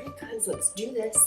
Alright guys, let's do this.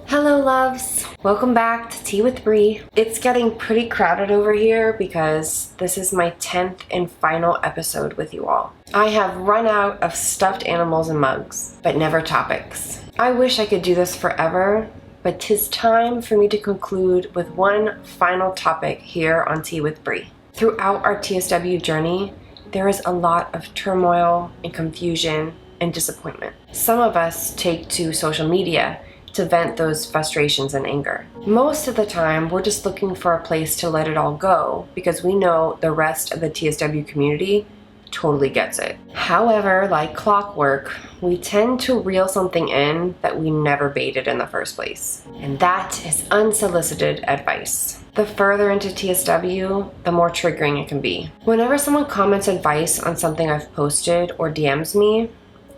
Hello loves! Welcome back to Tea with Brie. It's getting pretty crowded over here because this is my 10th and final episode with you all. I have run out of stuffed animals and mugs, but never topics. I wish I could do this forever, but 'tis time for me to conclude with one final topic here on Tea with Brie. Throughout our TSW journey, there is a lot of turmoil and confusion and disappointment. Some of us take to social media to vent those frustrations and anger. Most of the time, we're just looking for a place to let it all go because we know the rest of the TSW community totally gets it. However, like clockwork, we tend to reel something in that we never baited in the first place. And that is unsolicited advice. The further into TSW, the more triggering it can be. Whenever someone comments advice on something I've posted or DMs me,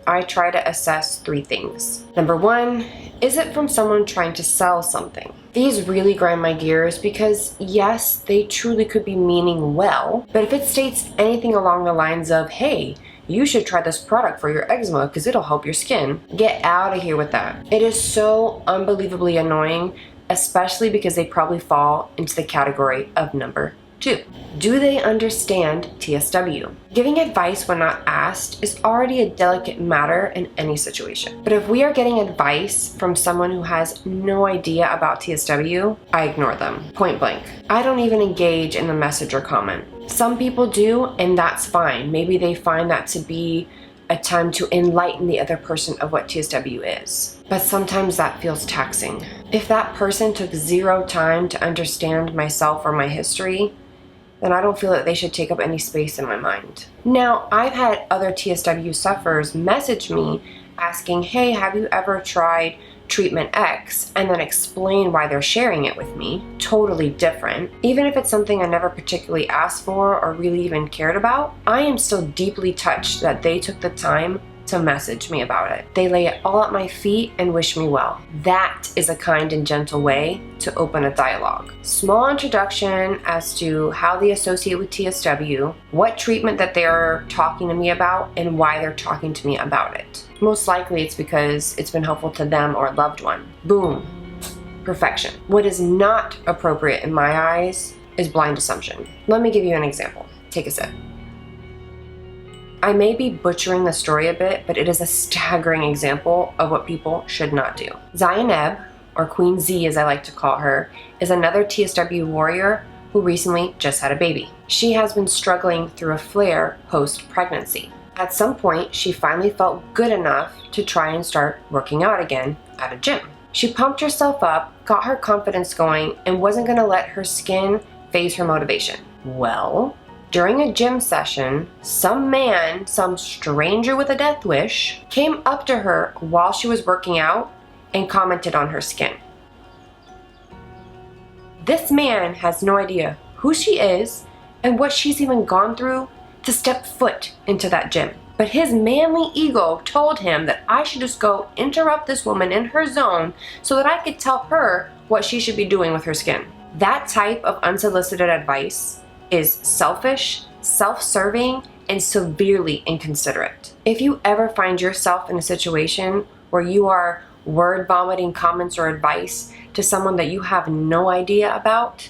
I try to assess 3 things. Number 1, is it from someone trying to sell something? These really grind my gears because yes, they truly could be meaning well, but if it states anything along the lines of, hey, you should try this product for your eczema because it'll help your skin, get out of here with that. It is so unbelievably annoying, especially because they probably fall into the category of number 2. Do they understand TSW? Giving advice when not asked is already a delicate matter in any situation. But if we are getting advice from someone who has no idea about TSW, I ignore them, point blank. I don't even engage in the message or comment. Some people do, and that's fine. Maybe they find that to be a time to enlighten the other person of what TSW is. But sometimes that feels taxing. If that person took 0 time to understand myself or my history, then I don't feel that they should take up any space in my mind. Now, I've had other TSW sufferers message me asking, hey, have you ever tried treatment X? And then explain why they're sharing it with me. Totally different. Even if it's something I never particularly asked for or really even cared about, I am still deeply touched that they took the time to message me about it. They lay it all at my feet and wish me well. That is a kind and gentle way to open a dialogue. Small introduction as to how they associate with TSW, what treatment that they're talking to me about, and why they're talking to me about it. Most likely it's because it's been helpful to them or a loved one. Boom. Perfection. What is not appropriate in my eyes is blind assumption. Let me give you an example. Take a sip. I may be butchering the story a bit, but it is a staggering example of what people should not do. Zainab, or Queen Z as I like to call her, is another TSW warrior who recently just had a baby. She has been struggling through a flare post-pregnancy. At some point, she finally felt good enough to try and start working out again at a gym. She pumped herself up, got her confidence going, and wasn't going to let her skin phase her motivation. Well, during a gym session, some man, some stranger with a death wish, came up to her while she was working out and commented on her skin. This man has no idea who she is and what she's even gone through to step foot into that gym. But his manly ego told him that I should just go interrupt this woman in her zone so that I could tell her what she should be doing with her skin. That type of unsolicited advice is selfish, self-serving, and severely inconsiderate. If you ever find yourself in a situation where you are word vomiting comments or advice to someone that you have no idea about,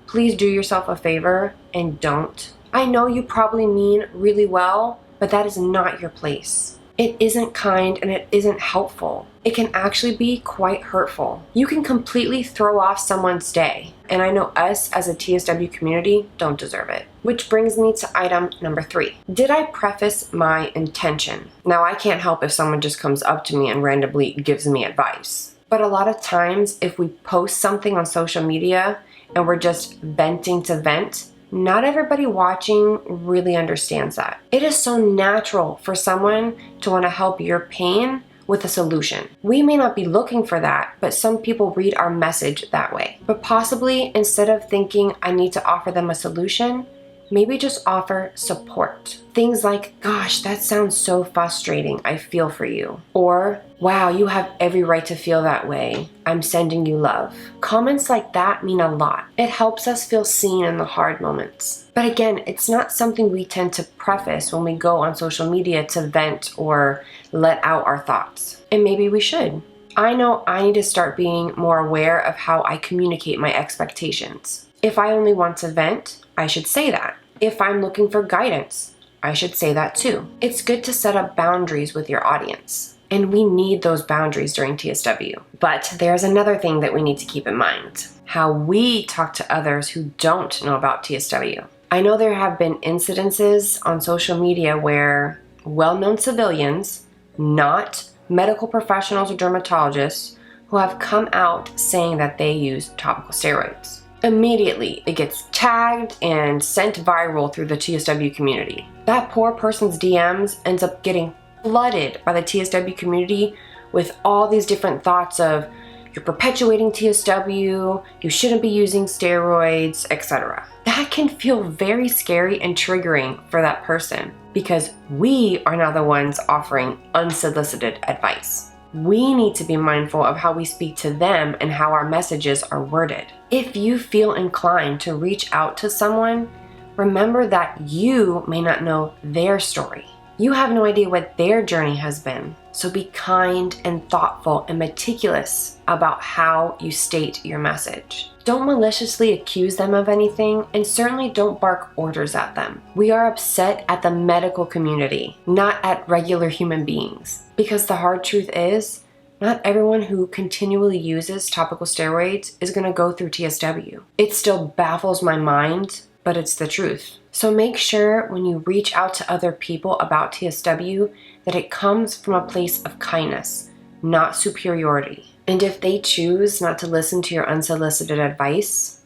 please do yourself a favor and don't. I know you probably mean really well, but that is not your place. It isn't kind and it isn't helpful. It can actually be quite hurtful. You can completely throw off someone's day, and I know us as a TSW community don't deserve it. Which brings me to item number 3. Did I preface my intention? Now, I can't help if someone just comes up to me and randomly gives me advice. But a lot of times, if we post something on social media and we're just venting to vent, not everybody watching really understands that. It is so natural for someone to want to help your pain with a solution. We may not be looking for that, but some people read our message that way. But possibly instead of thinking I need to offer them a solution, Maybe just offer support. Things like, gosh, that sounds so frustrating. I feel for you. Or, wow, you have every right to feel that way. I'm sending you love. Comments like that mean a lot. It helps us feel seen in the hard moments. But again, it's not something we tend to preface when we go on social media to vent or let out our thoughts. And maybe we should. I know I need to start being more aware of how I communicate my expectations. If I only want to vent, I should say that. If I'm looking for guidance, I should say that too. It's good to set up boundaries with your audience. And we need those boundaries during TSW. But there's another thing that we need to keep in mind. How we talk to others who don't know about TSW. I know there have been incidences on social media where well-known civilians, not medical professionals or dermatologists, who have come out saying that they use topical steroids. Immediately, it gets tagged and sent viral through the TSW community. That poor person's DMs ends up getting flooded by the TSW community with all these different thoughts of, you're perpetuating TSW, you shouldn't be using steroids, etc. That can feel very scary and triggering for that person because we are now the ones offering unsolicited advice. We need to be mindful of how we speak to them and how our messages are worded. If you feel inclined to reach out to someone, remember that you may not know their story. You have no idea what their journey has been. So be kind and thoughtful and meticulous about how you state your message. Don't maliciously accuse them of anything, and certainly don't bark orders at them. We are upset at the medical community, not at regular human beings. Because the hard truth is, not everyone who continually uses topical steroids is going to go through TSW. It still baffles my mind, but it's the truth. So make sure when you reach out to other people about TSW that it comes from a place of kindness, not superiority. And if they choose not to listen to your unsolicited advice,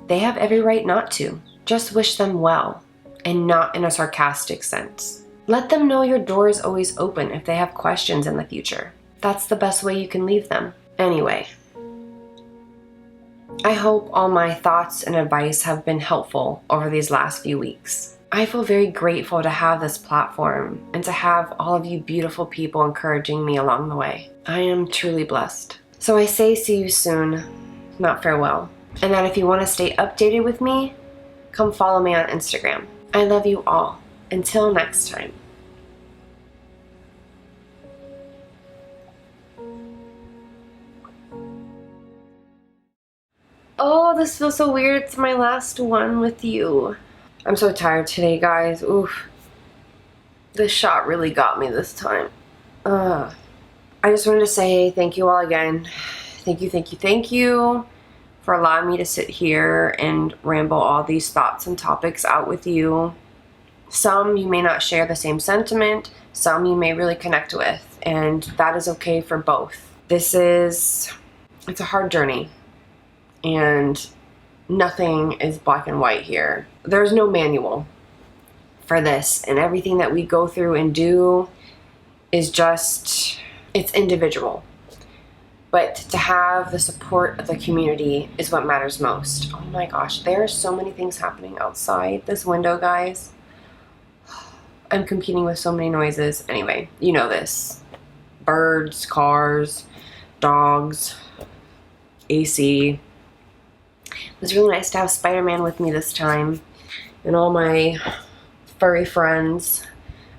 they have every right not to. Just wish them well, and not in a sarcastic sense. Let them know your door is always open if they have questions in the future. That's the best way you can leave them. Anyway, I hope all my thoughts and advice have been helpful over these last few weeks. I feel very grateful to have this platform and to have all of you beautiful people encouraging me along the way. I am truly blessed. So I say see you soon, not farewell. And that if you want to stay updated with me, come follow me on Instagram. I love you all. Until next time. Oh, this feels so weird. It's my last one with you. I'm so tired today, guys. Oof. This shot really got me this time. I just wanted to say thank you all again. Thank you for allowing me to sit here and ramble all these thoughts and topics out with you. Some you may not share the same sentiment, some you may really connect with, and that is okay for both. It's a hard journey, and nothing is black and white here. There's no manual for this, and everything that we go through and do is just, it's individual. But to have the support of the community is what matters most. Oh my gosh, there are so many things happening outside this window, guys. I'm competing with so many noises. Anyway, you know this. Birds, cars, dogs, AC. It was really nice to have Spider-Man with me this time. And all my furry friends.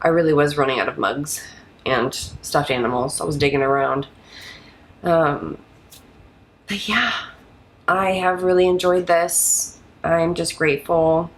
I really was running out of mugs and stuffed animals. I was digging around. But yeah, I have really enjoyed this. I'm just grateful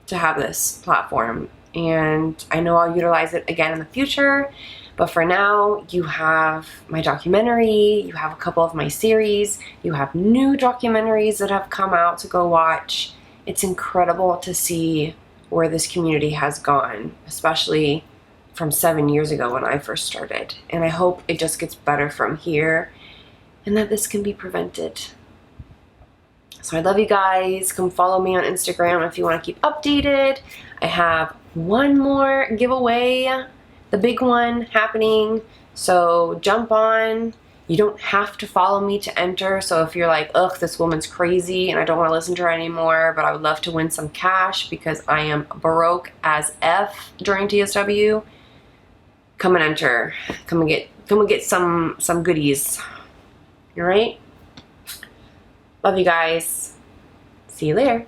to have this platform. And I know I'll utilize it again in the future. But for now, you have my documentary, you have a couple of my series, you have new documentaries that have come out to go watch. It's incredible to see where this community has gone, especially from 7 years ago when I first started. And I hope it just gets better from here and that this can be prevented. So I love you guys. Come follow me on Instagram if you want to keep updated. I have one more giveaway, the big one happening. So jump on You don't have to follow me to enter. So if you're like, ugh, this woman's crazy and I don't want to listen to her anymore, but I would love to win some cash because I am broke as F during TSW, come and enter. Come and get some goodies. All right? Love you guys. See you later.